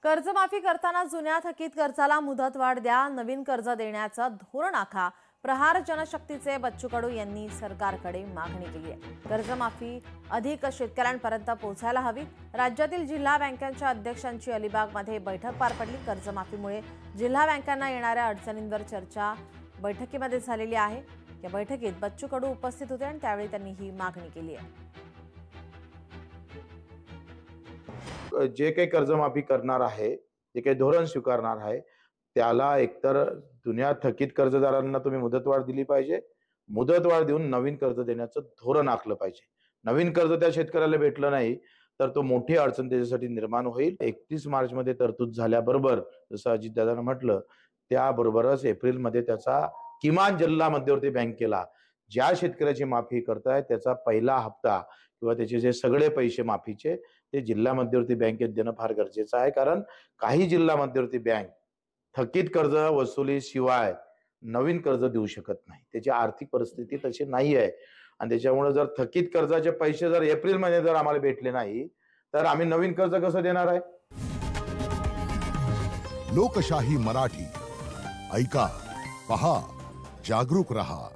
कर्जमाफी करताना जुन्या थकीत कर्जाला मुदतवाढ द्या, नवीन कर्ज देण्याचं धोरण आखा. प्रहार जनशक्तीचे बच्चू कडू यांनी सरकारकडे मागणी केली आहे. कर्जमाफी अधिक शेतकऱ्यांपर्यंत पोहोचायला हवी. राज्यातील जिल्हा बँकांच्या अध्यक्षांची अलिबागमध्ये बैठक पार पडली. कर्जमाफीमुळे जिल्हा बँकांना येणाऱ्या अडचणींवर चर्चा बैठकीमध्ये झालेली आहे. या बैठकीत बच्चू कडू उपस्थित होते आणि त्यावेळी त्यांनी ही मागणी केली आहे. जे काही कर्जमाफी करणार आहे, जे काही धोरण स्वीकारणार आहे, त्याला एकतर जुन्या थकीत कर्जदारांना तुम्ही मुदतवाढ दिली पाहिजे. मुदतवाढ देऊन नवीन कर्ज देण्याचं धोरण आखलं पाहिजे. नवीन कर्ज त्या शेतकऱ्याला भेटलं नाही तर तो मोठी अडचण त्याच्यासाठी निर्माण होईल. 31 मार्चमध्ये तरतूद झाल्याबरोबर जसं अजितदादांनी म्हटलं, त्याबरोबरच एप्रिलमध्ये त्याचा किमान जिल्हा मध्यवर्ती बँकेला ज्या शेतकऱ्याची माफी करताय त्याचा पहिला हप्ता किंवा त्याचे जे सगळे पैसे माफीचे ते जिल्हा मध्यवर्ती बँकेत देणं फार गरजेचं आहे. कारण काही जिल्हा मध्यवर्ती बँक थकीत कर्ज वसुलीशिवाय नवीन कर्ज देऊ शकत नाही. त्याची आर्थिक परिस्थिती तशी नाही आहे आणि त्याच्यामुळे जर थकीत कर्जाचे पैसे जर एप्रिल मध्ये जर आम्हाला भेटले नाही तर आम्ही नवीन कर्ज कसं देणार आहे. लोकशाही मराठी ऐका, पहा, जागरूक रहा.